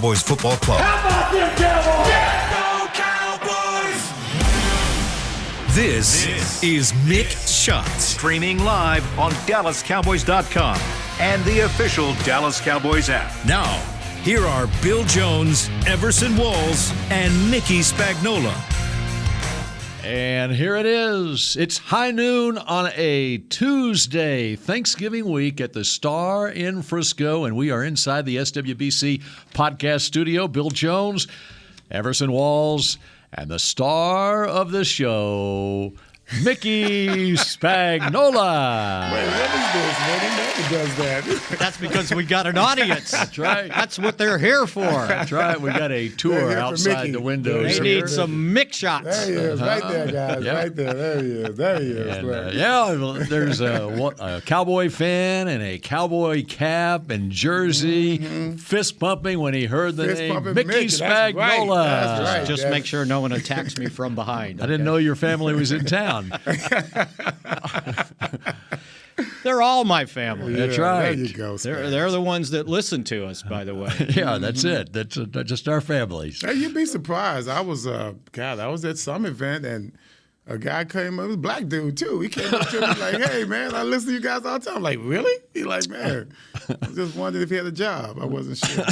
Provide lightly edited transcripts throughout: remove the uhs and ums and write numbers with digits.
Cowboys Football Club. How about them Cowboys? Yeah, go Cowboys! This is Mick Shots. Streaming live on DallasCowboys.com and the official Dallas Cowboys app. Now, here are Bill Jones, Everson Walls, and Mickey Spagnola. And here it is. It's high noon on a Tuesday, Thanksgiving week at the Star in Frisco, and we are inside the SWBC podcast studio. Bill Jones, Everson Walls, and the star of the show, Mickey Spagnola. Wait, what is this, man? He never does that. That's because we got an audience. That's right. That's what they're here for. That's right. We got a tour outside the windows. They need some Mick shots. There he is, right there, guys. Yep. Right there. There he is. There he is. And, there's a Cowboy fan and a Cowboy cap and jersey, fist pumping when he heard the name Mickey Spagnola. That's right. Just make sure no one attacks me from behind. I didn't know your family was in town. They're all my family. That's right. There you go. They're the ones that listen to us, by the way. Yeah, that's it. That's just our families. Hey, you'd be surprised. I was at some event and a guy came up, it was a black dude too. He came up to me like, "Hey man, I listen to you guys all the time." I'm like, "Really?" He like, "Man, I just wondered if he had a job. I wasn't sure."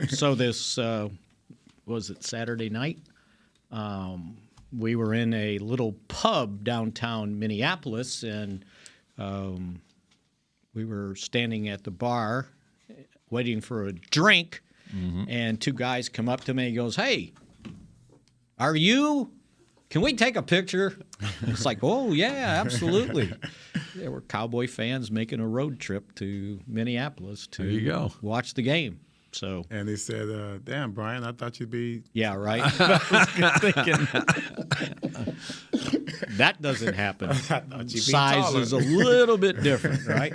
So this was it Saturday night? We were in a little pub downtown Minneapolis, and we were standing at the bar waiting for a drink, and two guys come up to me and goes, "Hey, can we take a picture?" It's like, "Oh, yeah, absolutely." They were Cowboy fans making a road trip to Minneapolis to watch the game. So, and he said, "Damn, Brian, I thought you'd be." Yeah, right. I was thinking that doesn't happen. Size is a little bit different, right?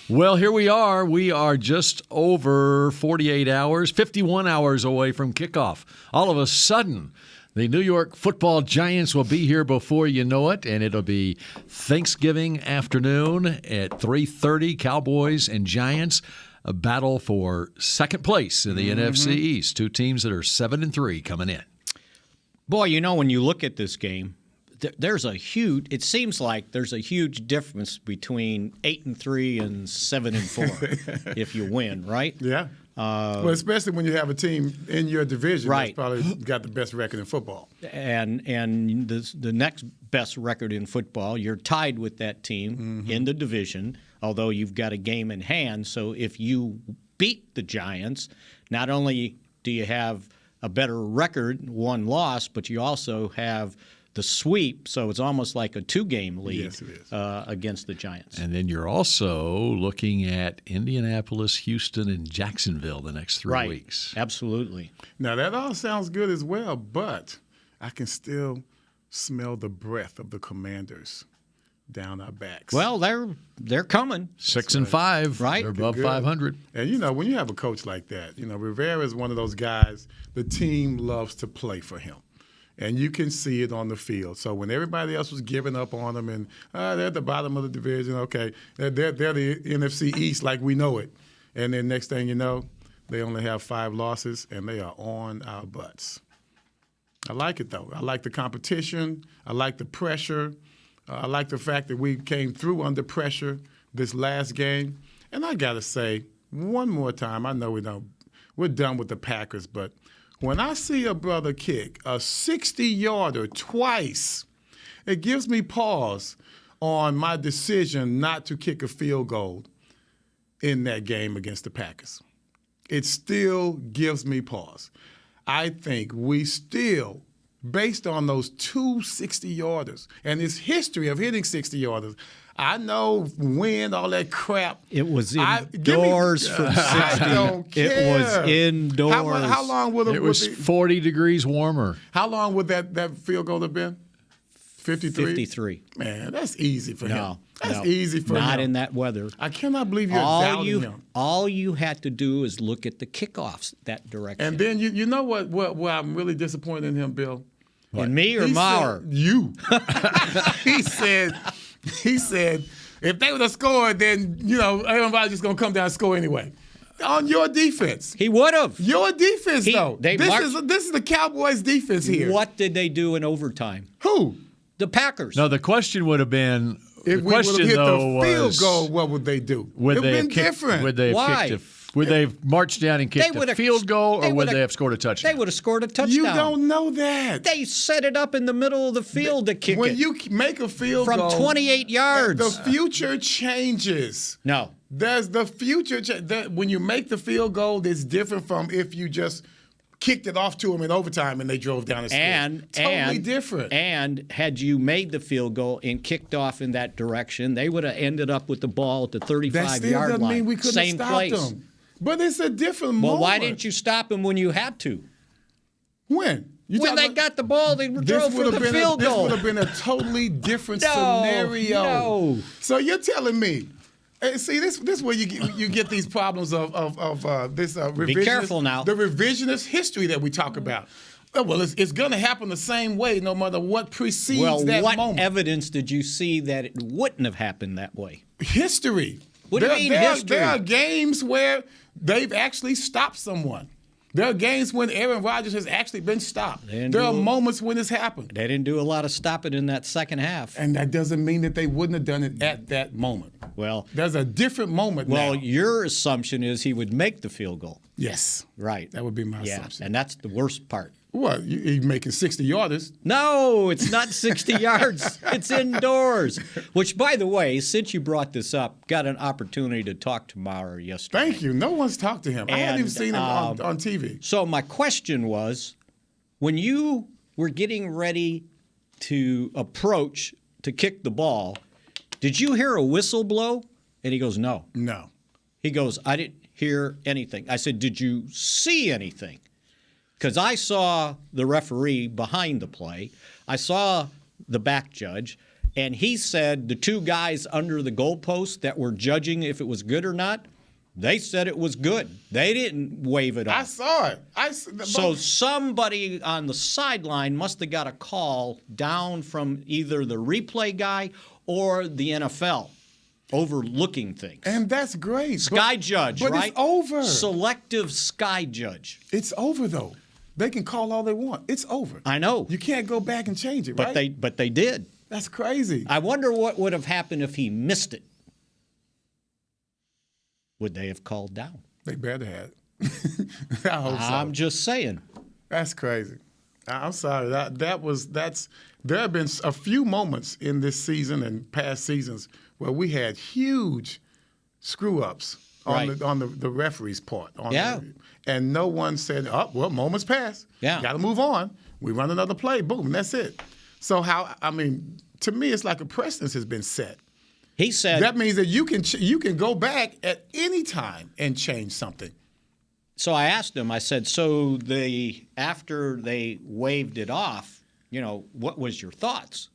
Well, here we are. We are just over 48 hours, 51 hours away from kickoff. All of a sudden, the New York Football Giants will be here before you know it, and it'll be Thanksgiving afternoon at 3:30. Cowboys and Giants. A battle for second place in the NFC East. Two teams that are 7-3 coming in. Boy, when you look at this game, it seems like there's a huge difference between 8-3 and 7-4 if you win, right? Yeah. Well, especially when you have a team in your division that's probably got the best record in football. And the next best record in football, you're tied with that team in the division, although you've got a game in hand. So if you beat the Giants, not only do you have a better record, one loss, but you also have the sweep, so it's almost like a two-game lead against the Giants. And then you're also looking at Indianapolis, Houston, and Jacksonville the next 3 weeks. Absolutely. Now, that all sounds good as well, but I can still smell the breath of the Commanders down our backs. Well, they're coming. 6-5. Right. They're above 500. And, when you have a coach like that, Rivera is one of those guys the team loves to play for him. And you can see it on the field. So when everybody else was giving up on them and they're at the bottom of the division, okay, they're the NFC East like we know it. And then next thing you know, they only have 5 losses, and they are on our butts. I like it, though. I like the competition. I like the pressure. I like the fact that we came through under pressure this last game. And I got to say, one more time, I know we're done with the Packers, but when I see a brother kick a 60-yarder twice, it gives me pause on my decision not to kick a field goal in that game against the Packers. It still gives me pause. I think we still, based on those two 60-yarders and his history of hitting 60-yarders, I know wind, all that crap. It was indoors from 60. I don't care. It was indoors. How long would it? It was 40 degrees warmer. How long would that field goal have been? 53? 53. Man, that's easy for him. That's No, easy for him. Not in that weather. I cannot believe you're doubting him. All you had to do is look at the kickoffs that direction. And then you know what I'm really disappointed in him, Bill? In me or Maurer? You. He said, if they would have scored, then, everybody's just going to come down and score anyway. On your defense. He would have. Your defense, though. This is the Cowboys' defense here. What did they do in overtime? Who? The Packers. No, the question would have been. If the we would have question hit though the field was, goal, what would they do? It would have been different. Would they have Why? would they have marched down and kicked a field goal, or would they have scored a touchdown? They would have scored a touchdown. You don't know that. They set it up in the middle of the field to kick when it. you make a field from goal 28 yards. The future changes. No. There's the future. When you make the field goal, it's different from if you just kicked it off to them in overtime and they drove down the field. Totally different. And had you made the field goal and kicked off in that direction, they would have ended up with the ball at the 35-yard line. That still doesn't mean we couldn't Same have stopped place. them. But it's a different moment. Well, why didn't you stop them when you had to? When? When they got the ball, they drove for the field goal. This would have been a totally different scenario. No. So you're telling me. See, this is where you get these problems of this revisionist. Be careful now. The revisionist history that we talk about. Well, it's going to happen the same way no matter what precedes that moment. Well, what evidence did you see that it wouldn't have happened that way? History. What do you mean history? There are games where they've actually stopped someone. There are games when Aaron Rodgers has actually been stopped. There are moments when it's happened. They didn't do a lot of stopping in that second half. And that doesn't mean that they wouldn't have done it at that moment. Well, there's a different moment now. Well, your assumption is he would make the field goal. Yes. Right. That would be my assumption. And that's the worst part. What? You're making 60-yarders? No, it's not 60 yards. It's indoors. Which, by the way, since you brought this up, got an opportunity to talk to Maurer yesterday. Thank you. No one's talked to him. I hadn't even seen him on TV. So my question was, when you were getting ready to approach to kick the ball, did you hear a whistle blow? And he goes, no. No. He goes, I didn't hear anything. I said, did you see anything? Because I saw the referee behind the play. I saw the back judge, and he said the two guys under the goalpost that were judging if it was good or not, they said it was good. They didn't wave it off. I saw it. So somebody on the sideline must have got a call down from either the replay guy or the NFL overlooking things. And that's great. Sky judge, but right? It's over. Selective sky judge. It's over, though. They can call all they want. It's over. I know. You can't go back and change it, right? But they did. That's crazy. I wonder what would have happened if he missed it. Would they have called down? They better have. I hope so. I'm just saying. That's crazy. I'm sorry. There have been a few moments in this season and past seasons where we had huge screw-ups on the referee's part. And no one said, moments pass. Yeah. Got to move on. We run another play. Boom, and that's it. So to me, it's like a precedence has been set. He said that means that you can go back at any time and change something. So I asked him. I said, "So after they waved it off, what was your thoughts?"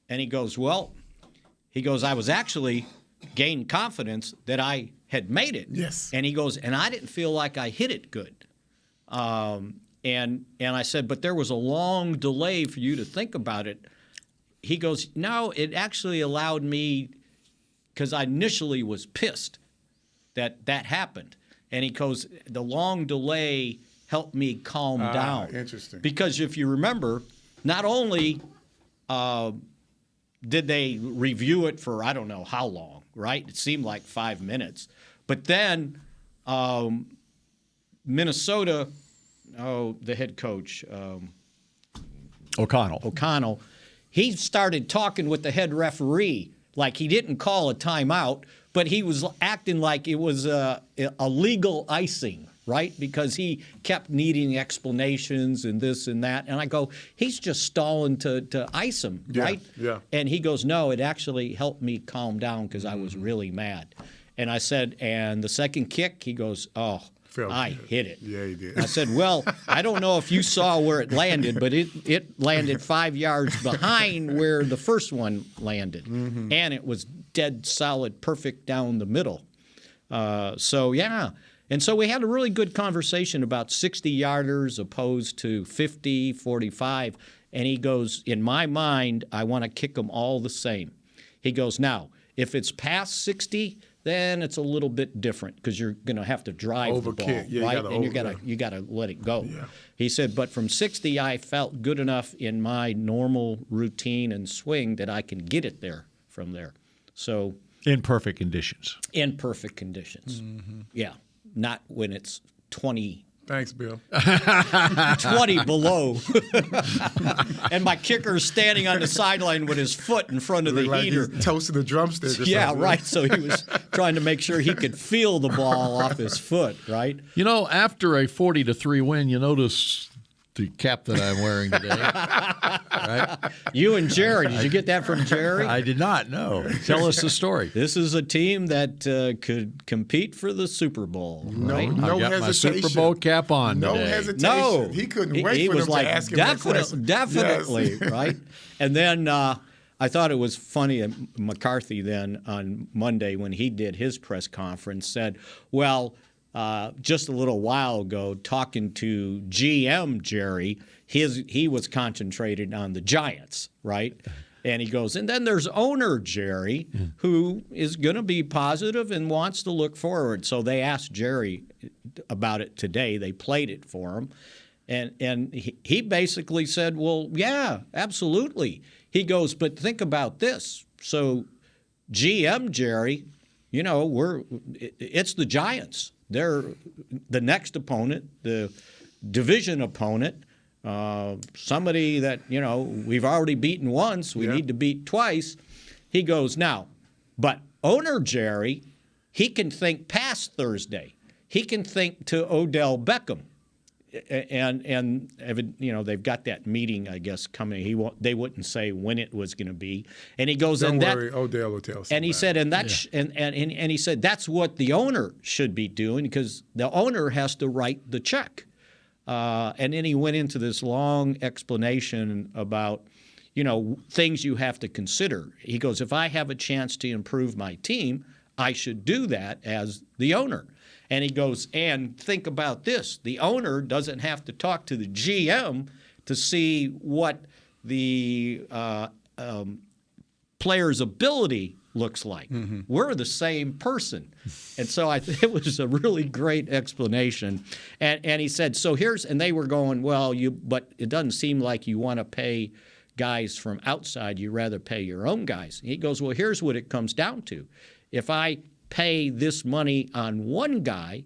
And he goes, I was actually gained confidence that I had made it. Yes. And he goes, and I didn't feel like I hit it good. And I said, but there was a long delay for you to think about it. He goes, no, it actually allowed me, because I initially was pissed that happened. And he goes, the long delay helped me calm down. Interesting. Because if you remember, not only did they review it for I don't know how long, right? It seemed like 5 minutes. But then Minnesota, the head coach, O'Connell, he started talking with the head referee like he didn't call a timeout, but he was acting like it was a legal icing, right? Because he kept needing explanations and this and that. And I go, he's just stalling to ice him, right? Yeah. And he goes, no, it actually helped me calm down because I was really mad. And I said, and the second kick, he goes, I hit it. Yeah, he did. I said, well, I don't know if you saw where it landed, but it landed 5 yards behind where the first one landed. Mm-hmm. And it was dead solid, perfect down the middle. Yeah. And so we had a really good conversation about 60-yarders opposed to 50, 45. And he goes, in my mind, I want to kick them all the same. He goes, now, if it's past 60, then it's a little bit different because you're going to have to drive the ball, Yeah, right? And you got to let it go. Yeah. He said, but from 60, I felt good enough in my normal routine and swing that I can get it there from there. So in perfect conditions. In perfect conditions. Yeah, not when it's 20. Thanks, Bill. 20 below. And my kicker's standing on the sideline with his foot in front of the heater. He's toasting the drumstick or yeah, something. right. So he was trying to make sure he could feel the ball off his foot, right? You know, after a 40-3 win, you notice the cap that I'm wearing today. Right? You and Jerry. Did you get that from Jerry? I did not, no. Tell us the story. This is a team that could compete for the Super Bowl. Right? No I got hesitation. my Super Bowl cap on No today. hesitation. No. He couldn't wait he for was them like, to ask him that question. Definitely, Yes. right? And then I thought it was funny that McCarthy then on Monday when he did his press conference said, well, just a little while ago, talking to GM Jerry, he was concentrated on the Giants, right? And he goes, and then there's owner Jerry, who is going to be positive and wants to look forward. So they asked Jerry about it today. They played it for him. And he basically said, well, yeah, absolutely. He goes, but think about this. So GM Jerry, you know, it's the Giants. They're the next opponent, the division opponent, somebody that, you know, we've already beaten once. We need to beat twice. He goes, now, but owner Jerry, he can think past Thursday. He can think to Odell Beckham. And you know, they've got that meeting, I guess, coming. They wouldn't say when it was going to be. And he goes, Don't worry, Odell will tell somebody. And he said, and he said that's what the owner should be doing because the owner has to write the check. And then he went into this long explanation about, you know, things you have to consider. He goes, if I have a chance to improve my team, I should do that as the owner. And he goes, and think about this. The owner doesn't have to talk to the GM to see what the player's ability looks like. Mm-hmm. We're the same person. And so it was a really great explanation. And he said, so here's, and they were going, well, but it doesn't seem like you want to pay guys from outside. You rather pay your own guys. He goes, well, here's what it comes down to. If I pay this money on one guy,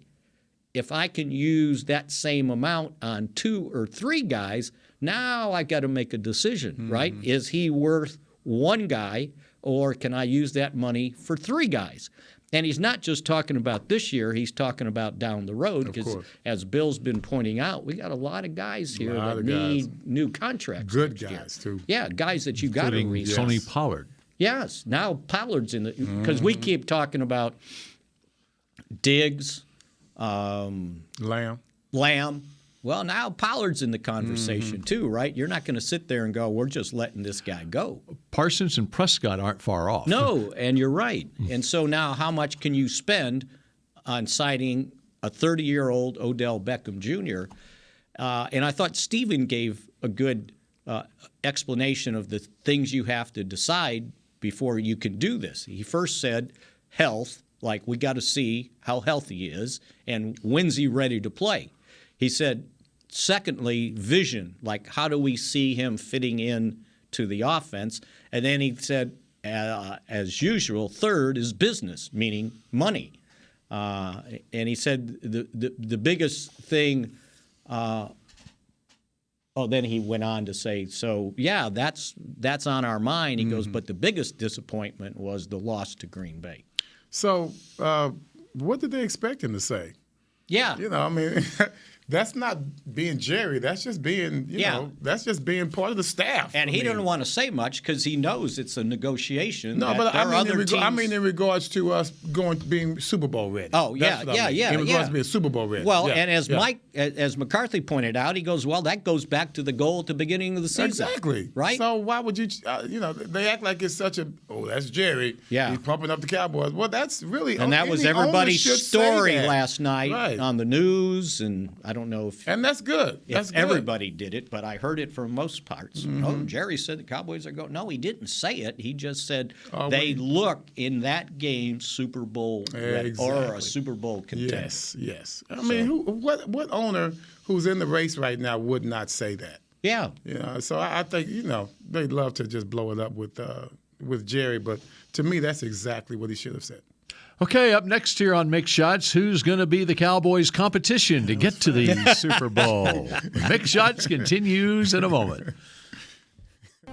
if I can use that same amount on 2 or 3 guys, now I got to make a decision, right? Is he worth one guy, or can I use that money for 3 guys? And he's not just talking about this year, he's talking about down the road, because as Bill's been pointing out, we got a lot of guys here that need new contracts. Good guys, too. Yeah, guys that you got to resign. Tony Pollard. Yes, now Pollard's in the because we keep talking about Diggs, Lamb. Well, now Pollard's in the conversation too, right? You're not going to sit there and go, "We're just letting this guy go." Parsons and Prescott aren't far off. No, and you're right. And so now, how much can you spend on signing a 30-year-old Odell Beckham Jr.? And I thought Steven gave a good explanation of the things you have to decide before you can do this. He first said health, like we got to see how healthy he is and when's he ready to play. He said, secondly, vision, like how do we see him fitting in to the offense? And then he said, as usual, third is business, meaning money. And he said the biggest thing then he went on to say, so, yeah, that's on our mind. He goes, but the biggest disappointment was the loss to Green Bay. So what did they expect him to say? Yeah. You know, I mean, that's not being Jerry. That's just being, you know, that's just being part of the staff. And he didn't want to say much because he knows it's a negotiation. No, but I mean in regards to us being Super Bowl ready. Oh, yeah. In regards to being Super Bowl ready. Well, and as McCarthy pointed out, he goes, well, that goes back to the goal at the beginning of the season. Exactly. Right? So why would you, they act like it's such that's Jerry. Yeah. He's pumping up the Cowboys. Well, that's really. And that was everybody's story last night on the news. And I don't know if And that's good. That's good. everybody did it, but I heard it from most parts. Oh, Jerry said the Cowboys are going. No, he didn't say it. He just said they look in that game Super Bowl ready, or a Super Bowl contender. Yes. I mean, what owner who's in the race right now would not say that? Yeah. So I think they'd love to just blow it up with Jerry, but to me, that's exactly what he should have said. Okay, up next here on Mick Shots, who's going to be the Cowboys' competition to get to the Super Bowl? Mick Shots continues in a moment.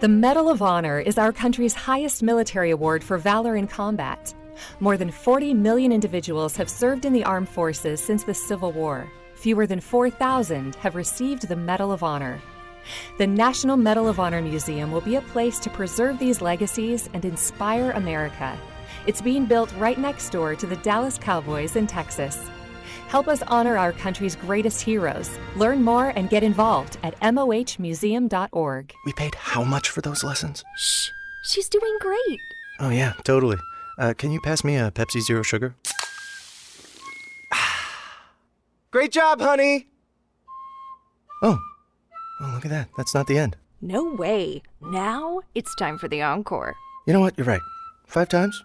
The Medal of Honor is our country's highest military award for valor in combat. More than 40 million individuals have served in the armed forces since the Civil War. Fewer than 4,000 have received the Medal of Honor. The National Medal of Honor Museum will be a place to preserve these legacies and inspire America. It's being built right next door to the Dallas Cowboys in Texas. Help us honor our country's greatest heroes. Learn more and get involved at mohmuseum.org. We paid how much for those lessons? Shh, she's doing great. Oh, yeah, totally. Can you pass me a Pepsi Zero Sugar? Great job, honey! Oh, look at that. That's not the end. No way. Now it's time for the encore. You know what? You're right. 5 times?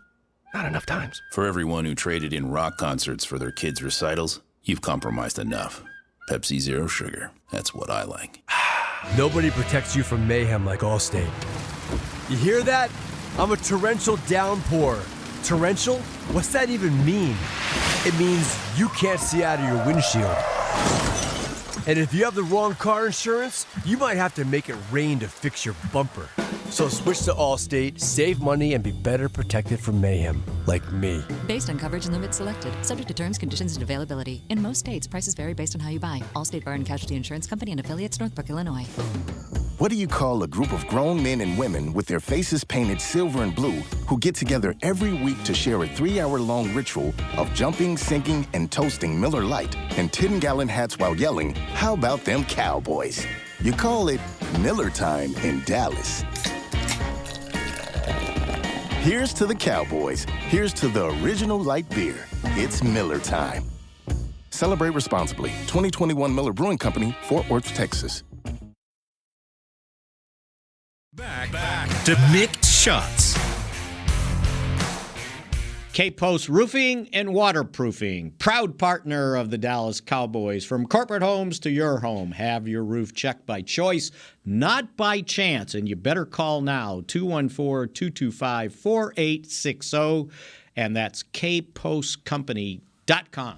Not enough times. For everyone who traded in rock concerts for their kids' recitals, you've compromised enough. Pepsi Zero Sugar. That's what I like. Nobody protects you from mayhem like Allstate. You hear that? I'm a torrential downpour. Torrential? What's that even mean? It means you can't see out of your windshield. And if you have the wrong car insurance, you might have to make it rain to fix your bumper. So switch to Allstate, save money, and be better protected from mayhem, like me. Based on coverage and limits selected, subject to terms, conditions, and availability. In most states, prices vary based on how you buy. Allstate Bar and Casualty Insurance Company and affiliates, Northbrook, Illinois. What do you call a group of grown men and women with their faces painted silver and blue who get together every week to share a 3-hour-long ritual of jumping, singing, and toasting Miller Lite in 10-gallon hats while yelling, "How about them Cowboys?" You call it Miller Time in Dallas. Here's to the Cowboys. Here's to the original light beer. It's Miller Time. Celebrate responsibly. 2021 Miller Brewing Company, Fort Worth, Texas. Back to Mick Shots. K-Post Roofing and Waterproofing, proud partner of the Dallas Cowboys. From corporate homes to your home, have your roof checked by choice, not by chance. And you better call now, 214-225-4860, and that's kpostcompany.com.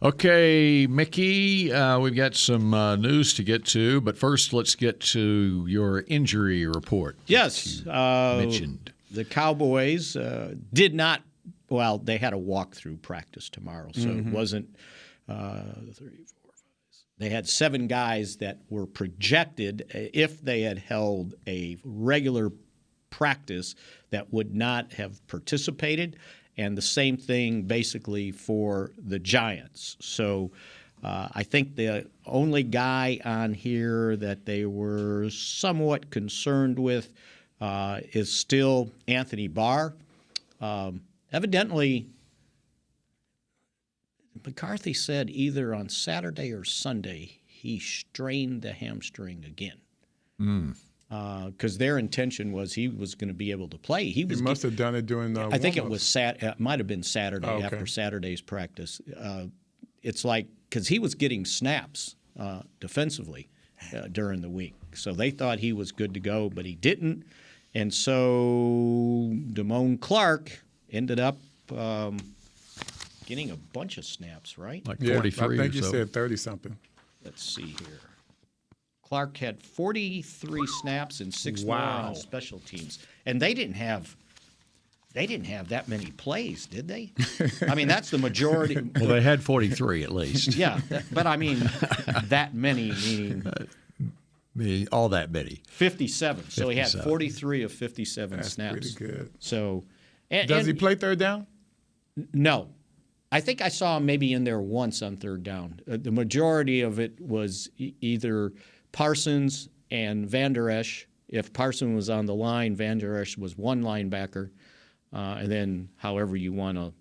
Okay, Mickey, we've got some news to get to, but first let's get to your injury report. Yes. Mentioned. The Cowboys did not, well, they had a walkthrough practice tomorrow, so it wasn't 3, 4, 5. They had 7 guys that were projected, if they had held a regular practice, that would not have participated. And the same thing basically for the Giants. So I think the only guy on here that they were somewhat concerned with is still Anthony Barr. Evidently, McCarthy said either on Saturday or Sunday he strained the hamstring again. Because their intention was he was going to be able to play. He must have done it during the I think it warm-ups. was it might have been Saturday after Saturday's practice. It's like because he was getting snaps defensively during the week, so they thought he was good to go, but he didn't, and so Damone Clark ended up getting a bunch of snaps, right? Like 43 I think or you so. said 30-something. Let's see here. Clark had 43 snaps and 6 more on special teams, and they didn't have that many plays, did they? I mean, that's the majority. Well, they had 43 at least. Yeah, but I mean, that many meaning All that many. 57. So he had 57. 43 of 57 That's snaps. pretty good. So, Does he play third down? No. I think I saw him maybe in there once on third down. The majority of it was either Parsons and Van Der Esch. If Parsons was on the line, Van Der Esch was one linebacker. And then however you want to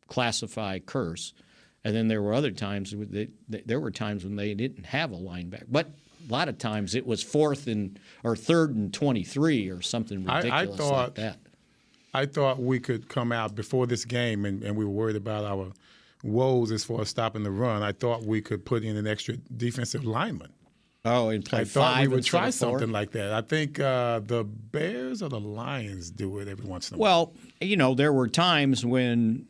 classify Curse. And then there were other times when they didn't have a linebacker. But a lot of times it was 3rd and 23 or something ridiculous like that. I thought we could come out before this game, and we were worried about our woes as far as stopping the run. I thought we could put in an extra defensive lineman. Oh, and play I thought we would instead try of 4? something like that. I think the Bears or the Lions do it every once in a while. Well, there were times when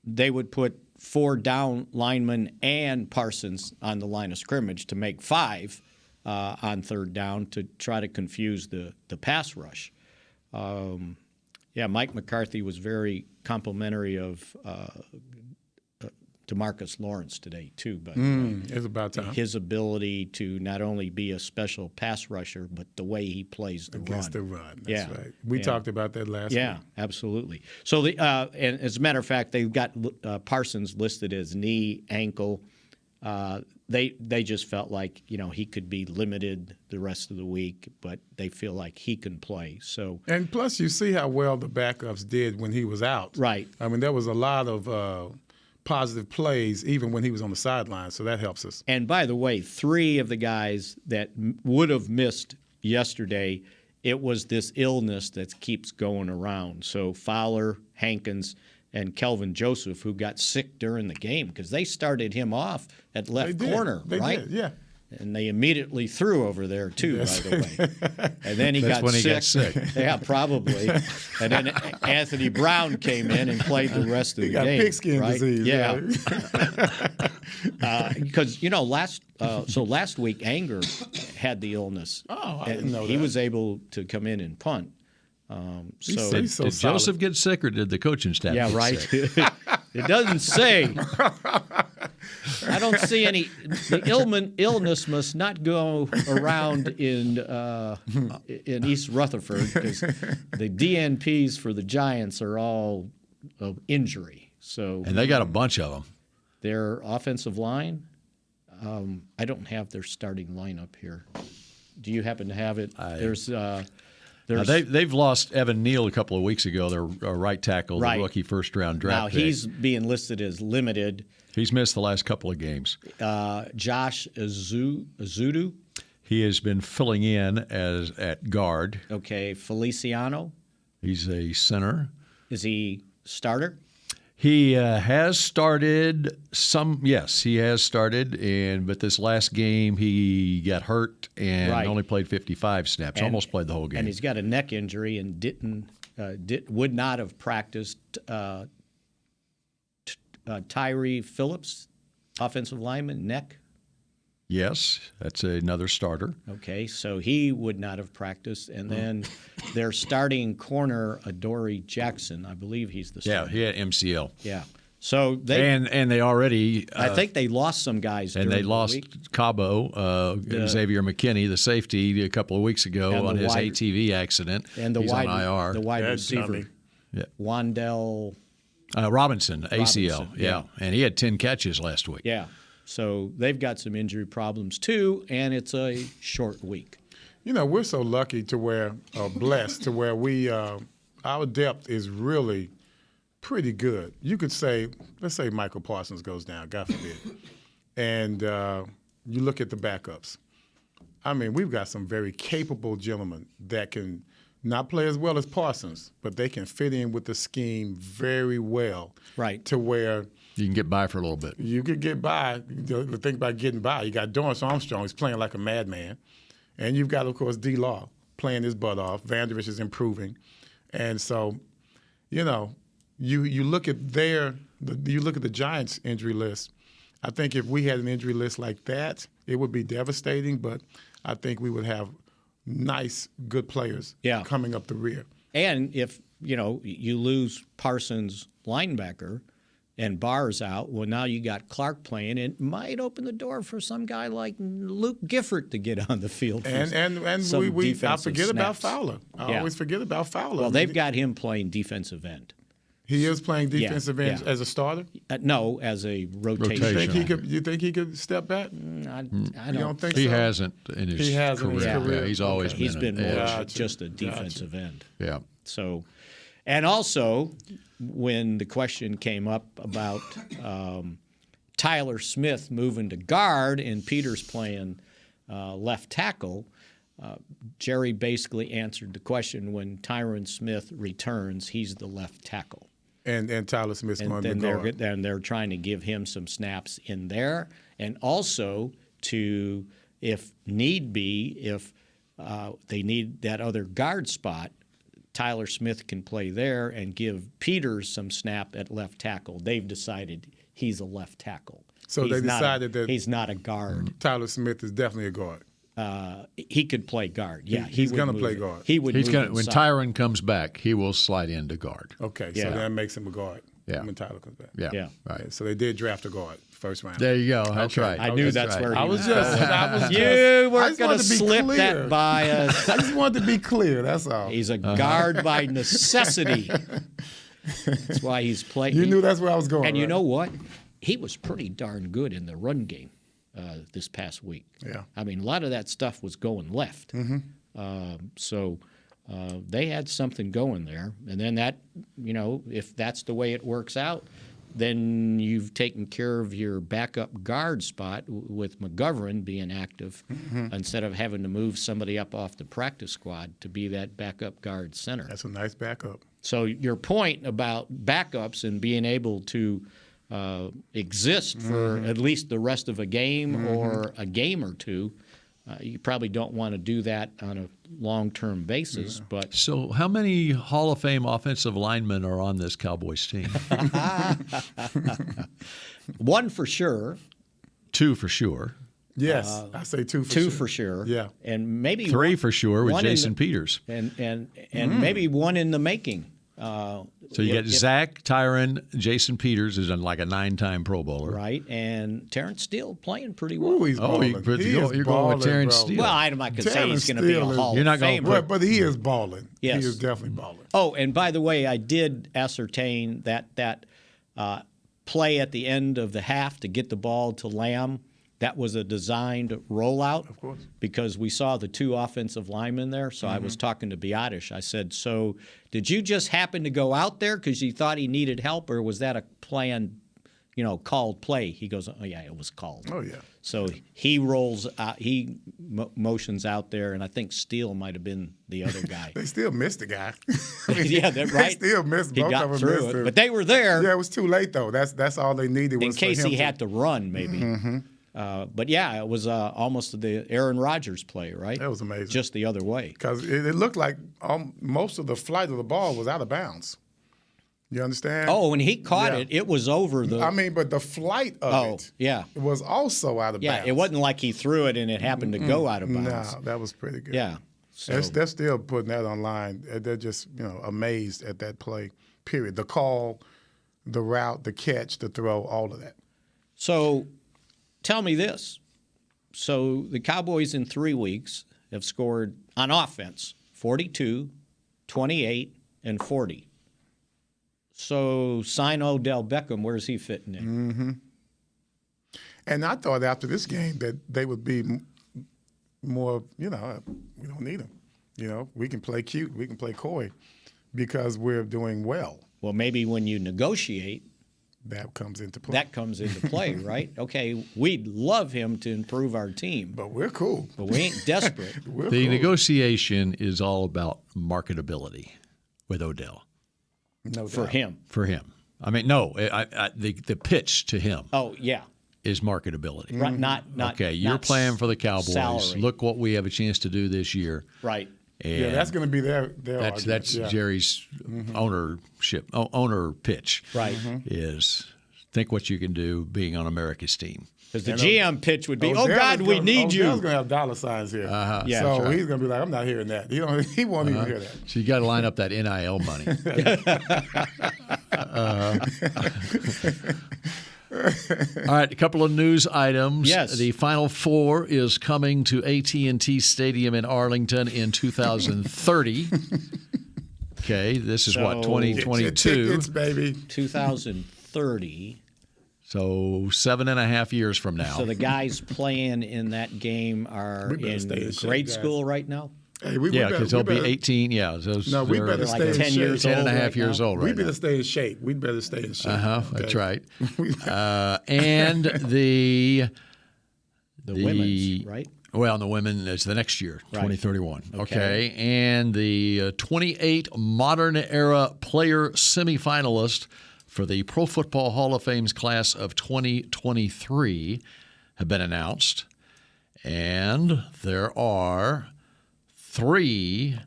they would put 4 down linemen and Parsons on the line of scrimmage to make 5 on 3rd down to try to confuse the pass rush. Mike McCarthy was very complimentary of DeMarcus Lawrence today, too. But it's about time. His ability to not only be a special pass rusher, but the way he plays the Against run. the run, that's right. We talked about that last week. Yeah, absolutely. So, and as a matter of fact, they've got Parsons listed as knee, ankle. They just felt like he could be limited the rest of the week, but they feel like he can play. So and plus, you see how well the backups did when he was out. Right. I mean, there was a lot of positive plays even when he was on the sideline, so that helps us. And by the way, 3 of the guys that would have missed yesterday, it was this illness that keeps going around. So Fowler, Hankins, and Kelvin Joseph, who got sick during the game because they started him off at left corner, right? They did, yeah. And they immediately threw over there, too, by the way. And then he got sick. Yeah, probably. And then Anthony Brown came in and played the rest of the game. He got pigskin disease. Yeah. Because, last week, Anger had the illness. Oh, I didn't know that. He was able to come in and punt. Did Joseph get sick, or did the coaching staff get right. sick? It doesn't say. I don't see any. The illness must not go around in East Rutherford because the DNPs for the Giants are all of injury. So and they got a bunch of them. Their offensive line, I don't have their starting lineup here. Do you happen to have it? They've lost Evan Neal a couple of weeks ago, their right tackle, the rookie first-round draft pick. Now, he's being listed as limited. He's missed the last couple of games. Josh Azudu? He has been filling in at guard. Okay. Feliciano? He's a center. Is he starter? He has started some. Yes, he has started, but this last game he got hurt and only played 55 snaps. Almost played the whole game. And he's got a neck injury and would not have practiced. Tyree Phillips, offensive lineman, neck. Yes, that's another starter. Okay, so he would not have practiced. And then their starting corner, Adoree Jackson, I believe he's the starter. Yeah, he had MCL. Yeah. So they and they already I think they lost some guys and they lost week. Cabo, Xavier McKinney, the safety, a couple of weeks ago on his ATV accident. And he's on IR. The wide receiver, Wandell Robinson, ACL. Yeah, and he had 10 catches last week. Yeah. So they've got some injury problems too, and it's a short week. We're so lucky to where, blessed to where we, our depth is really pretty good. You could say, let's say Michael Parsons goes down, God forbid, and you look at the backups. I mean, we've got some very capable gentlemen that can not play as well as Parsons, but they can fit in with the scheme very well. Right. To where you can get by for a little bit. You could get by. The thing about getting by, you got Dorrance Armstrong, he's playing like a madman. And you've got, of course, D-Law playing his butt off. Vanderich is improving. And so, you look at the Giants' injury list. I think if we had an injury list like that, it would be devastating, but I think we would have nice, good players coming up the rear. And if, you lose Parsons' linebacker and Barr's out, well, now you got Clark playing. It might open the door for some guy like Luke Gifford to get on the field. And I forget about Fowler. I always forget about Fowler. Well, they've got him playing defensive end. He is playing defensive end as a starter? No, as a rotation. You think he could step back? I don't think so? He hasn't in his career. Yeah, he's always been. He's been more just a defensive end. Yeah. So, and also, when the question came up about Tyler Smith moving to guard and Peters playing left tackle, Jerry basically answered the question: when Tyron Smith returns, he's the left tackle. And Tyler Smith's going to guard. And they're trying to give him some snaps in there, and also to, if need be, if they need that other guard spot, Tyler Smith can play there and give Peters some snap at left tackle. They've decided he's a left tackle. So they decided that he's not a guard. Tyler Smith is definitely a guard. He could play guard. Yeah, he's going to play guard. He would. When Tyron comes back, he will slide into guard. Okay, so that makes him a guard. Yeah. When Tyler comes back. Yeah. Right. So they did draft a guard first round. There you go. That's right. I knew that's where he was. You weren't going to slip that by us. I just wanted to be clear. That's all. He's a guard by necessity. That's why he's playing. You knew that's where I was going. And right? you know what? He was pretty darn good in the run game this past week. Yeah. I mean, a lot of that stuff was going left. So they had something going there. And then that, if that's the way it works out, then you've taken care of your backup guard spot with McGovern being active instead of having to move somebody up off the practice squad to be that backup guard center. That's a nice backup. So your point about backups and being able to exist for at least the rest of a game or a game or two, you probably don't want to do that on a long-term basis. But So how many Hall of Fame offensive linemen are on this Cowboys team? one for sure. Two for sure. Yes, I say two for sure. Yeah. And maybe three for sure with Jason Peters. And maybe one in the making. So you got Zach, Tyron, Jason Peters is like a 9-time Pro Bowler. Right, and Terrence Steele playing pretty well. Ooh, he's balling. You're going with Terrence Steele. Well, I'm not going to say he's going to be a Hall of Famer. But he is balling. Yes. He is definitely balling. Oh, and by the way, I did ascertain that play at the end of the half to get the ball to Lamb, that was a designed rollout. Of course. Because we saw the two offensive linemen there. So I was talking to Biotish. I said, so did you just happen to go out there because you thought he needed help, or was that a planned, called play? He goes, oh, yeah, it was called. Oh, yeah. So he rolls out, he motions out there, and I think Steele might have been the other guy. They still missed the guy. Yeah, that's right. They still missed. He Both got of them through missed it, him. but they were there. Yeah, it was too late, though. That's all they needed was in case for him he had to run, maybe. But yeah, it was almost the Aaron Rodgers play, right? That was amazing. Just the other way. Because it looked like most of the flight of the ball was out of bounds. You understand? Oh, when he caught it was over the. I mean, but the flight of it was also out of bounds. Yeah, it wasn't like he threw it and it happened to go out of bounds. No, that was pretty good. Yeah. So. They're still putting that online. They're just amazed at that play, period. The call, the route, the catch, the throw, all of that. So tell me this. So the Cowboys in 3 weeks have scored on offense 42, 28, and 40. So sign Odell Beckham. Where's he fitting in? And I thought after this game that they would be more, we don't need him. We can play cute. We can play coy because we're doing well. Well, maybe when you negotiate, that comes into play. That comes into play, right? Okay, we'd love him to improve our team. But we're cool. But we ain't desperate. The negotiation is all about marketability with Odell. No for doubt. him. For him. I mean, no, the pitch to him. Oh, yeah. Is marketability. Right, not okay, you're playing for the Cowboys. Salary. Look what we have a chance to do this year. Right. And that's going to be their That's Jerry's owner pitch. Right. Is think what you can do being on America's team. Because the GM pitch would be, God, we need you. Odell's going to have dollar signs here. Yeah, so he's going to be like, I'm not hearing that. He won't even hear that. So you got to line up that NIL money. All right, a couple of news items. Yes. The Final Four is coming to AT&T Stadium in Arlington in 2030. Okay, this is 2022. Get your tickets, baby. 2030. So 7.5 years from now. So the guys playing in that game are in grade school right now? Hey, we Yeah, better- because we they'll be better- 18. Yeah, those No, we they're better like stay in 10 shape. years 10 and a old half right years now. old We right better now. stay in shape. We better stay in shape. That's Okay. right. And the women's, right? Well, the women is the next year, Right. 2031. Okay. And the 28 modern era player semifinalists for the Pro Football Hall of Fame's class of 2023 have been announced. And there are 3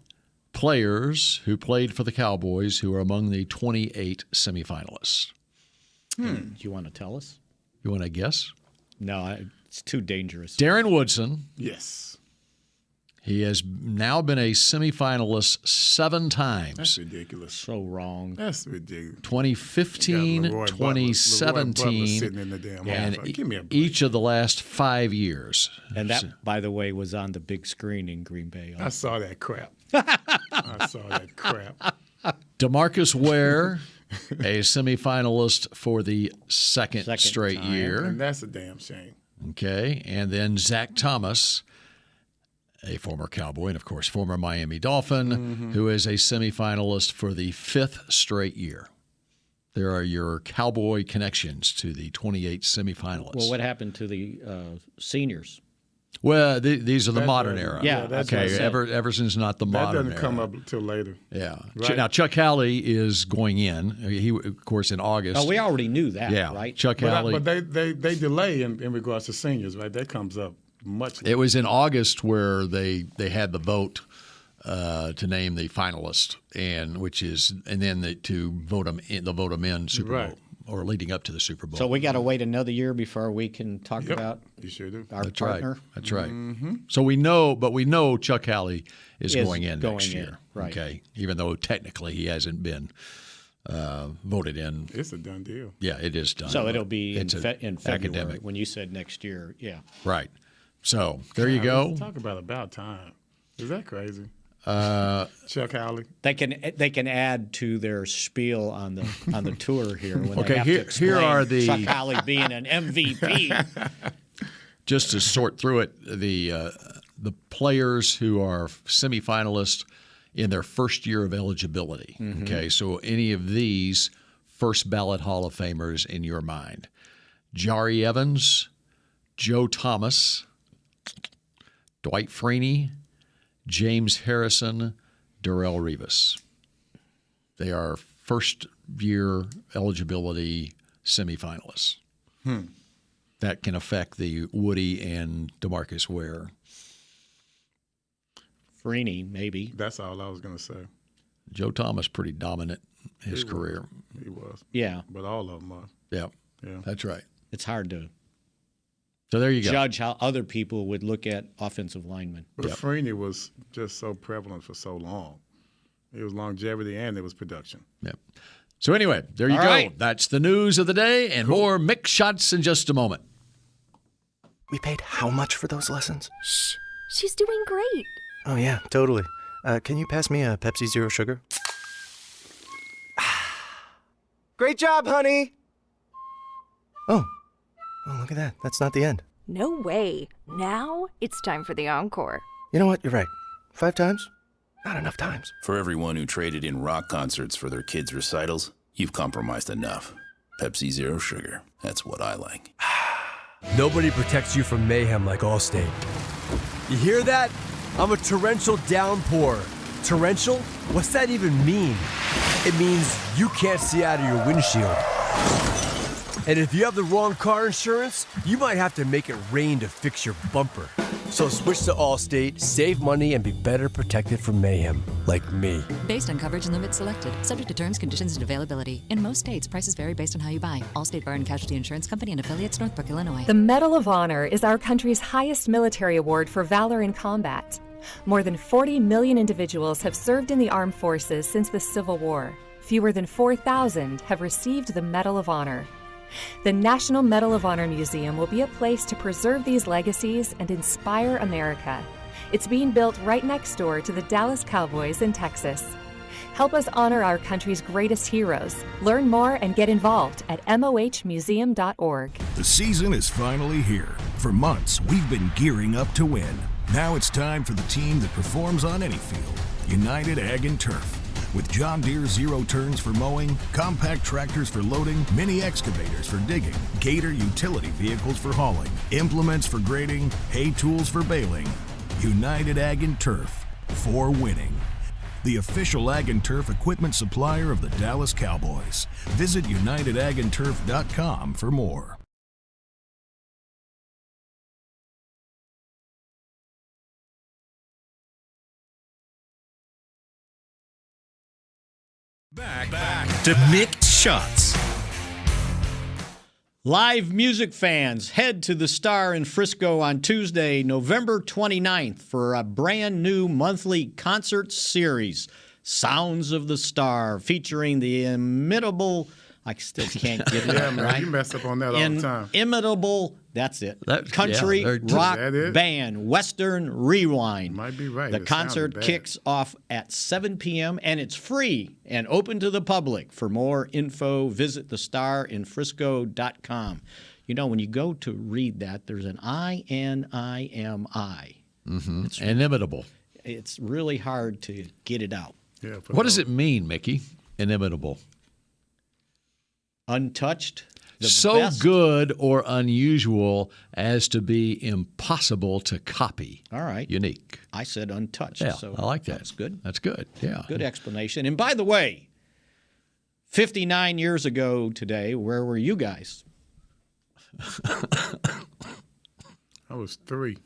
players who played for the Cowboys who are among the 28 semifinalists. Do you want to tell us? You want to guess? No, it's too dangerous. Darren Woodson. Yes. He has now been a semifinalist 7 times. That's ridiculous. So wrong. That's ridiculous. 2015, You got Leroy Butler 2017, sitting in the damn and Hall of Fame. Give me a break. each of the last 5 years. And that, by the way, was on the big screen in Green Bay. I saw that crap. I saw that crap. DeMarcus Ware, a semifinalist for the second straight time. year. And that's a damn shame. Okay, and then Zach Thomas, a former Cowboy and, of course, former Miami Dolphin, who is a semifinalist for the 5th straight year. There are your Cowboy connections to the 28 semifinalists. Well, what happened to the seniors? Well, these are the That modern doesn't- era. Yeah, that's what I okay. said. Everson's not the That modern doesn't era. come up until later. Yeah. Right. Now Chuck Halley is going in. He, of course, in August. Oh, we already knew that, yeah, right? Chuck Halley. But they delay in regards to seniors, right? That comes up much later. It was in August where they had the vote to name the finalist, and then to vote them in Super Right. Bowl or leading up to the Super Bowl. So we got to wait another year before we can talk about You sure do. our That's partner. right. That's right. So we know Chuck Halley is going in going next in, year. right. Okay, even though technically he hasn't been voted in. It's a done deal. Yeah, it is done. So it'll be in It's February. academic. When you said next year, yeah. Right. So there you go. Talk about time. Is that crazy? Chuck Howley. They can add to their spiel on the tour here. When Okay, they have here- to explain here are the- Chuck Howley being an MVP. Just to sort through it, the players who are semifinalists in their first year of eligibility. Okay, so any of these first ballot Hall of Famers in your mind: Jari Evans, Joe Thomas, Dwight Freeney, James Harrison, Darrelle Revis. They are first year eligibility semifinalists. That can affect the Woody and DeMarcus Ware. Freeney, maybe. That's all I was going to say. Joe Thomas pretty dominant in his career. He was. Yeah. But all of them are. Yeah, Yeah. that's right. It's hard to So there you go. judge how other people would look at offensive linemen. But Freeney was just so prevalent for so long. It was longevity and it was production. Yep. So anyway, there you All go. right. That's the news of the day, and more Mick shots in just a moment. We paid how much for those lessons? Shh, she's doing great. Oh, yeah, totally. Can you pass me a Pepsi Zero Sugar? Great job, honey! Oh, look at that. That's not the end. No way. Now it's time for the encore. You know what? You're right. 5 times? Not enough times. For everyone who traded in rock concerts for their kids' recitals, you've compromised enough. Pepsi Zero Sugar. That's what I like. Nobody protects you from mayhem like Allstate. You hear that? I'm a torrential downpour. Torrential? What's that even mean? It means you can't see out of your windshield. And if you have the wrong car insurance, you might have to make it rain to fix your bumper. So switch to Allstate, save money, and be better protected from mayhem, like me. Based on coverage and limits selected, subject to terms, conditions, and availability. In most states, prices vary based on how you buy. Allstate Bar and Casualty Insurance Company and affiliates, Northbrook, Illinois. The Medal of Honor is our country's highest military award for valor in combat. More than 40 million individuals have served in the armed forces since the Civil War. Fewer than 4,000 have received the Medal of Honor. The National Medal of Honor Museum will be a place to preserve these legacies and inspire America. It's being built right next door to the Dallas Cowboys in Texas. Help us honor our country's greatest heroes. Learn more and get involved at mohmuseum.org. The season is finally here. For months, we've been gearing up to win. Now it's time for the team that performs on any field, United Ag and Turf. With John Deere zero turns for mowing, compact tractors for loading, mini excavators for digging, Gator utility vehicles for hauling, implements for grading, hay tools for baling. United Ag and Turf, for winning. The official Ag and Turf equipment supplier of the Dallas Cowboys. Visit UnitedAgAndTurf.com for more. Back to Mick Shots. Live music fans, head to the Star in Frisco on Tuesday, November 29th for a brand new monthly concert series, Sounds of the Star, featuring the inimitable, I still can't get it Yeah, man, right. you mess up on that all the time. Inimitable, that's it. Country rock band, Western Rewind. Might be right. The It concert sounded bad. kicks off at 7 p.m. and it's free and open to the public. For more info, visit thestarinfrisco.com. You know, when you go to read that, there's an I-N-I-M-I. Mm-hmm. Inimitable. It's really hard to get it out. Yeah. What does it mean, Mickey? Inimitable. Untouched. So best. good or unusual as to be impossible to copy. All right. Unique. I said untouched. Yeah, so I like that. That's good. That's good. Yeah. Good explanation. And by the way, 59 years ago today, where were you guys? I was 3.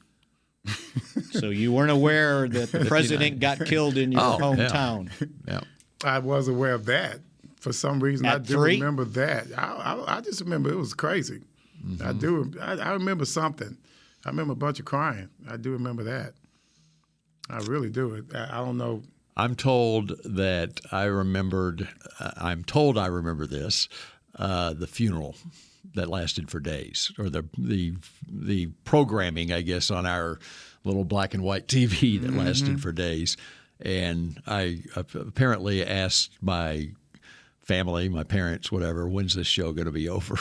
So you weren't aware that the president got killed in your hometown. Yeah. I was aware of that. For some reason, At I do 3? remember that. I just remember it was crazy. Mm-hmm. I remember something. I remember a bunch of crying. I do remember that. I really do. I don't know. I'm told that I remembered. I'm told I remember this. The funeral that lasted for days, or the programming, I guess, on our little black and white TV that lasted for days, and I apparently asked my family, my parents, whatever, when's this show going to be over?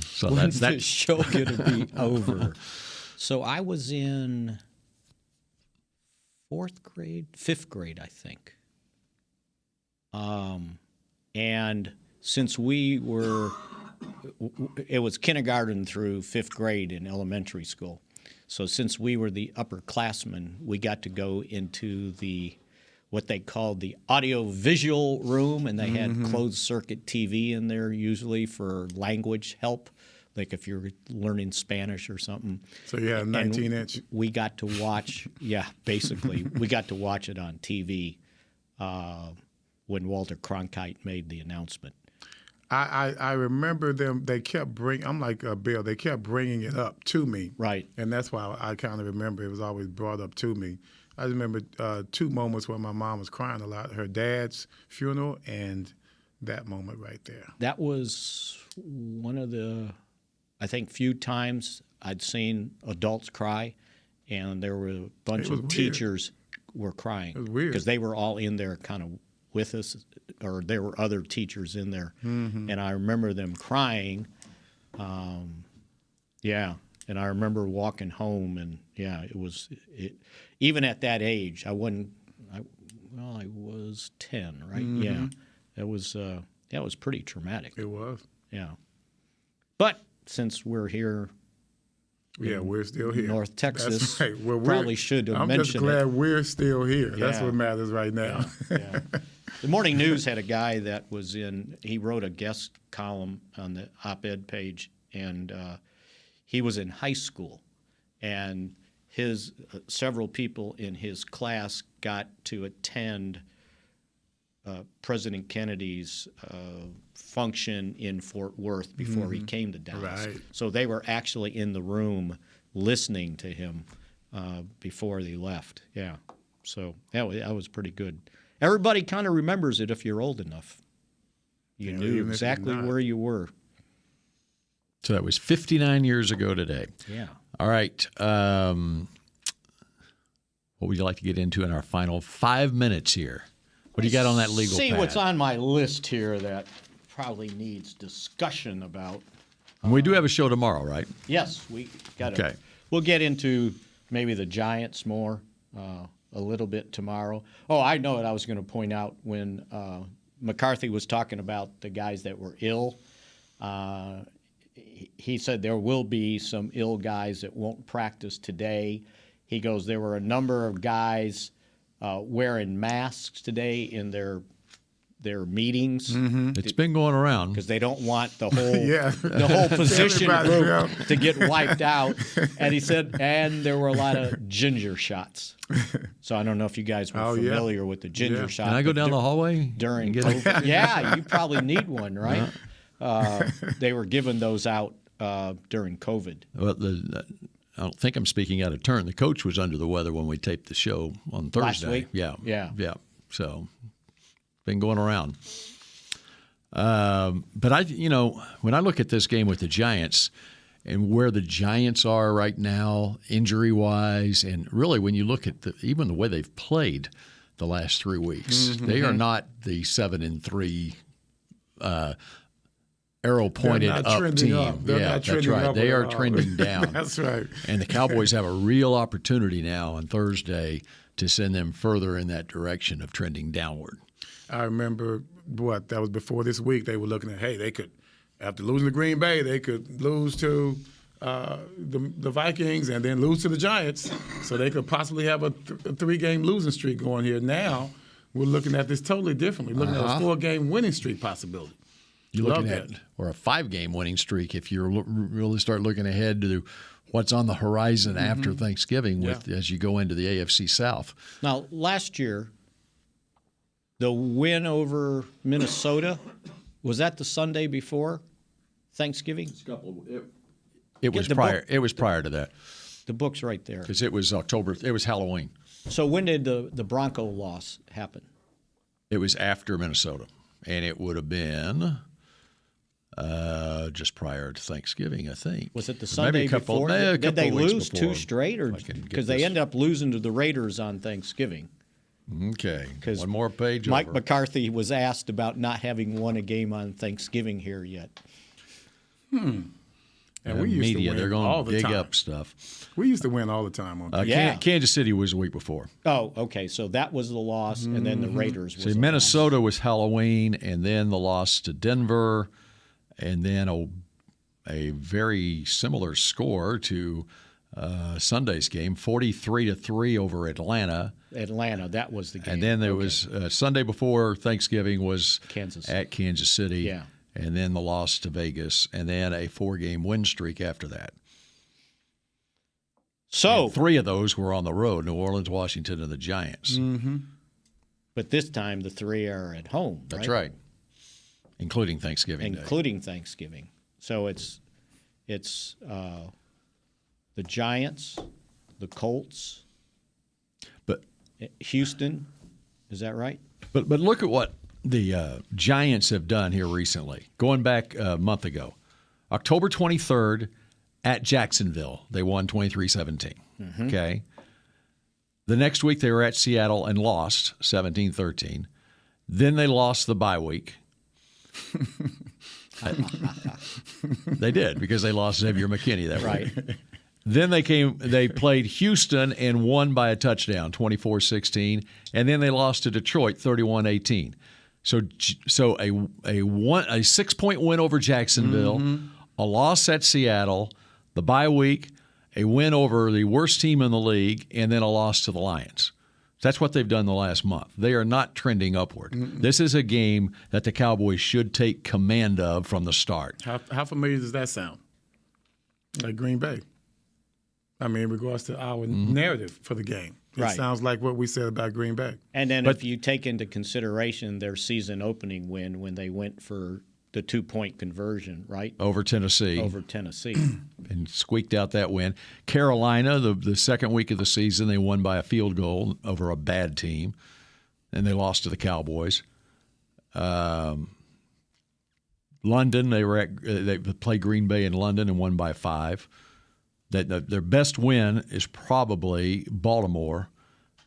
So When's this show going to be over? So I was in 5th grade, I think. And since it was kindergarten through 5th grade in elementary school. So since we were the upperclassmen, we got to go into what they called the audio-visual room, and they had closed-circuit TV in there usually for language help, like if you're learning Spanish or something. So you had a 19-inch. We got to watch, basically, we got to watch it on TV when Walter Cronkite made the announcement. I remember them. They kept I'm like Bill. They kept bringing it up to me. Right. And that's why I kind of remember it was always brought up to me. I remember 2 moments where my mom was crying a lot: her dad's funeral and that moment right there. That was one of the, I think, few times I'd seen adults cry, and there were a bunch of teachers were crying. It was weird because they were all in there kind of with us, or there were other teachers in there, and I remember them crying. And I remember walking home, and it was even at that age. I was 10, right? Yeah, that was pretty traumatic. It was. Yeah, but since we're here. We're still here. North Texas. That's right. Well, probably should have mentioned it. I'm just glad we're still here. That's what matters right now. Yeah. The Morning News had a guy that he wrote a guest column on the op-ed page, and he was in high school, and his several people in his class got to attend President Kennedy's function in Fort Worth before he came to Dallas. Right. So they were actually in the room listening to him before they left. Yeah. So that was pretty good. Everybody kind of remembers it if you're old enough. You knew exactly where you were. So that was 59 years ago today. Yeah. All right. What would you like to get into in our final 5 minutes here? What do you got on that legal See pad? what's on my list here that probably needs discussion about. And we do have a show tomorrow, right? Yes, we got to. Okay. We'll get into maybe the Giants more a little bit tomorrow. Oh, I know what I was going to point out when McCarthy was talking about the guys that were ill. He said there will be some ill guys that won't practice today. He goes, there were a number of guys wearing masks today in their meetings. Mm-hmm. It's been going around because they don't want the whole position group to get wiped out. And he said, and there were a lot of ginger shots. So I don't know if you guys were familiar with the ginger shot. Can I go down the hallway during COVID? Yeah, you probably need one, right? They were giving those out during COVID. Well, I don't think I'm speaking out of turn. The coach was under the weather when we taped the show on Thursday. Last week? Yeah. So, been going around. But when I look at this game with the Giants and where the Giants are right now, injury-wise, and really when you look at even the way they've played the last 3 weeks, they are not the 7-3 arrow-pointed up team. That's right. They are trending down. That's right. And the Cowboys have a real opportunity now on Thursday to send them further in that direction of trending downward. I remember that was before this week. They were looking at, hey, they could, after losing to Green Bay, they could lose to the Vikings and then lose to the Giants. So they could possibly have a 3-game losing streak going here. Now we're looking at this totally differently, looking at a 4-game winning streak possibility. You're looking at or a 5-game winning streak if you really start looking ahead to what's on the horizon after Thanksgiving as you go into the AFC South. Now, last year, the win over Minnesota, was that the Sunday before Thanksgiving? It was prior. It was prior to that. The book's right there. Because it was October. It was Halloween. So when did the Bronco loss happen? It was after Minnesota, and it would have been just prior to Thanksgiving, I think. Was it the Sunday before? Did they lose 2 straight, or because they ended up losing to the Raiders on Thanksgiving? Okay, one more page. Mike over. McCarthy was asked about not having won a game on Thanksgiving here yet. And we used to win they're going all to the dig time. up stuff. We used to win all the time on Kansas City was the week before. Oh, okay. So that was the loss, and then the Raiders was See, Minnesota was Halloween, and then the loss to Denver, and then a very similar score to Sunday's game, 43-3 over Atlanta. Atlanta, that was the game. And then there was Sunday before Thanksgiving was at Kansas City. Yeah. And then the loss to Vegas, and then a 4-game win streak after that. So and 3 of those were on the road: New Orleans, Washington, and the Giants. Mm-hmm. But this time the 3 are at home. That's right, including Thanksgiving Day. Thanksgiving. So it's the Giants, the Colts, but Houston. Is that right? But look at what the Giants have done here recently, going back a month ago. October 23rd at Jacksonville, they won 23-17. Mm-hmm. Okay. The next week they were at Seattle and lost 17-13. Then they lost the bye week. They did, because they lost Xavier McKinney that week. Then they played Houston and won by a touchdown, 24-16, and then they lost to Detroit 31-18. So a 6-point win over Jacksonville, a loss at Seattle, the bye week, a win over the worst team in the league, and then a loss to the Lions. That's what they've done the last month. They are not trending upward. This is a game that the Cowboys should take command of from the start. How familiar does that sound? Like Green Bay. I mean, in regards to our narrative for the game. It sounds like what we said about Green Bay. And then if you take into consideration their season opening win when they went for the 2-point conversion, right? Over Tennessee. And squeaked out that win. Carolina, the second week of the season, they won by a field goal over a bad team. And they lost to the Cowboys. London, they played Green Bay in London and won by 5. Their best win is probably Baltimore,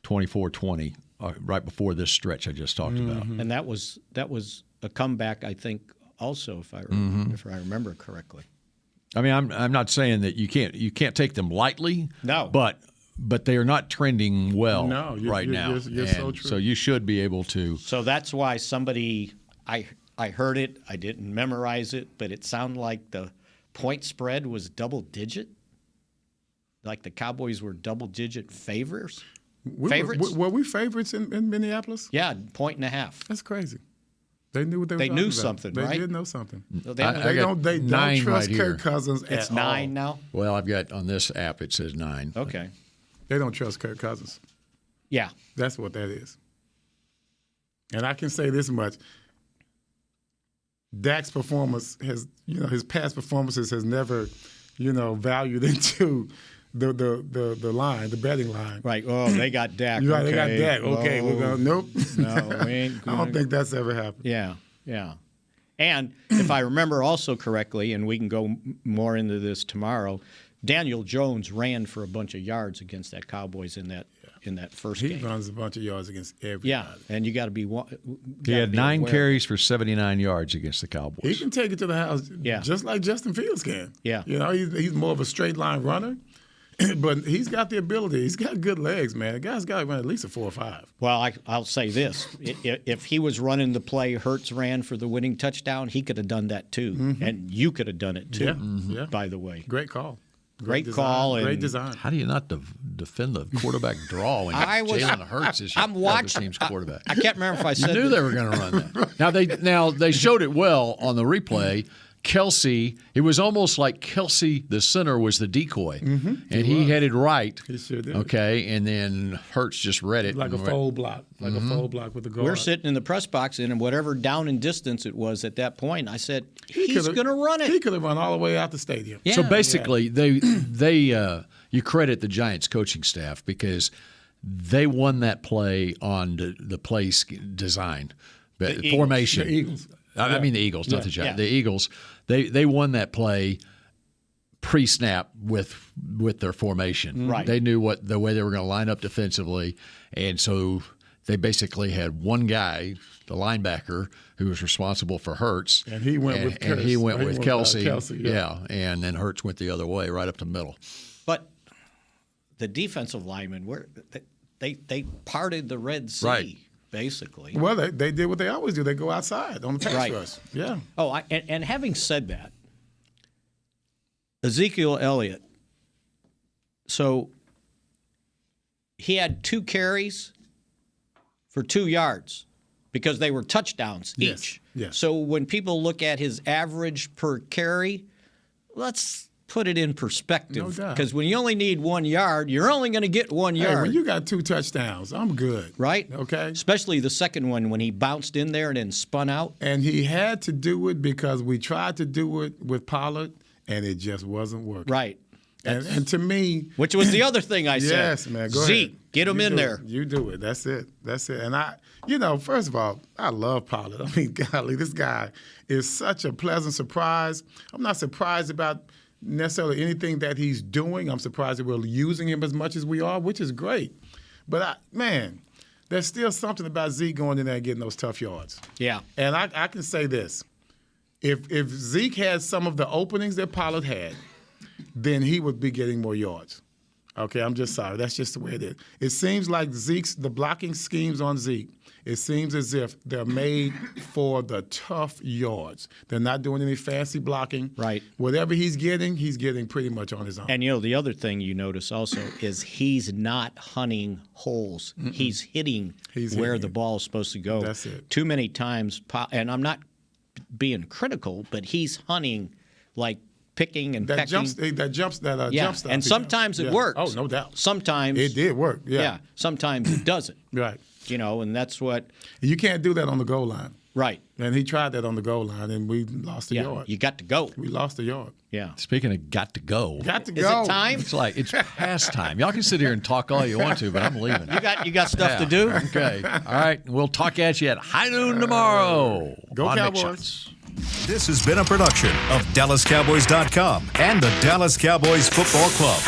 24-20, right before this stretch I just talked about. And that was a comeback, I think, also, if I remember correctly. I mean, I'm not saying that you can't take them lightly. No. But but they are not trending well right now. You're so true. So you should be able to. So that's why I heard it. I didn't memorize it, but it sounded like the point spread was double digit. Like the Cowboys were double digit favorites. Were we favorites in Minneapolis? Yeah, 1.5. That's crazy. They knew what they were They talking knew about. something, They right? did know something. So They don't trust right Kirk Cousins It's at 9 all. now? Well, I've got on this app it says 9. Okay. They don't trust Kirk Cousins. Yeah. That's what that is. And I can say this much. Dak's performance his past performances has never, valued into the line, the betting line. Right. Oh, they got Dak. Right, okay. they got Dak. Okay, we're going, nope. No, we ain't I don't think that's ever happened. Yeah, yeah. And if I remember also correctly, and we can go more into this tomorrow, Daniel Jones ran for a bunch of yards against that Cowboys in that first game. He runs a bunch of yards against everybody. Yeah, and you got to be. He had 9 carries for 79 yards against the Cowboys. He can take it to the house, just like Justin Fields can. Yeah, he's more of a straight line runner, but he's got the ability. He's got good legs, man. The guy's got to run at least a 4 or 5. Well, I'll say this: if he was running the play Hurts ran for the winning touchdown, he could have done that too, and you could have done it too. Yeah. Mm-hmm. Yeah. By the way, great call. Great call. Great design. How do you not defend the quarterback draw when Jalen Hurts is your other team's quarterback? I can't remember if I said you knew they were going to run that. Now they showed it well on the replay. Kelsey, it was almost like Kelsey, the center, was the decoy, and he headed right. He sure did. Okay, and then Hurts just read it like a fold block, a fold block with the guard. We're sitting in the press box, and whatever down and distance it was at that point, I said he's going to run it. He could have run all the way out the stadium. So basically, they you credit the Giants coaching staff because they won that play on the play design, formation. The Eagles. I mean the Eagles, not the Giants. The Eagles. They won that play pre-snap with their formation. Right. They knew the way they were going to line up defensively, and so they basically had one guy, the linebacker, who was responsible for Hurts, and he went with and he went with Kelsey. Yeah, and then Hurts went the other way, right up the middle. But the defensive linemen they parted the Red Sea. Right. Basically. Well, they did what they always do. They go outside on the pass rush. Yeah. Oh, and having said that, Ezekiel Elliott, so he had 2 carries for 2 yards because they were touchdowns each. Yes. So when people look at his average per carry, let's put it in perspective. No doubt. Because when you only need 1 yard, you're only going to get 1 yard. Hey, when you got 2 touchdowns, I'm good. Right? Okay. Especially the second one when he bounced in there and then spun out. And he had to do it because we tried to do it with Pollard, and it just wasn't working. Right. And to me, which was the other thing I said. Yes, man. Go Zeke, ahead. get him in there. You do it. That's it. And I, first of all, I love Pollard. I mean, golly, this guy is such a pleasant surprise. I'm not surprised about necessarily anything that he's doing. I'm surprised that we're using him as much as we are, which is great. But, there's still something about Zeke going in there and getting those tough yards. Yeah. And I can say this. If Zeke had some of the openings that Pollard had, then he would be getting more yards. Okay, I'm just sorry. That's just the way it is. It seems like the blocking schemes on Zeke, it seems as if they're made for the tough yards. They're not doing any fancy blocking. Right. Whatever he's getting pretty much on his own. And, the other thing you notice also is he's not hunting holes. He's hitting where the ball is supposed to go. That's it. Too many times, and I'm not being critical, but he's hunting like picking and pecking. Jump stop. And sometimes it works. Oh, no doubt. Sometimes it did work. Yeah. Sometimes it doesn't. Right. And that's what. You can't do that on the goal line. Right. And he tried that on the goal line, and we lost a yard. You got to go. We lost a yard. Yeah. Speaking of got to go. Got to go. Is it time? It's past time. Y'all can sit here and talk all you want to, but I'm leaving. You got stuff to do? Okay. All right. We'll talk at you at high noon tomorrow. Go on Cowboys. This has been a production of DallasCowboys.com and the Dallas Cowboys Football Club.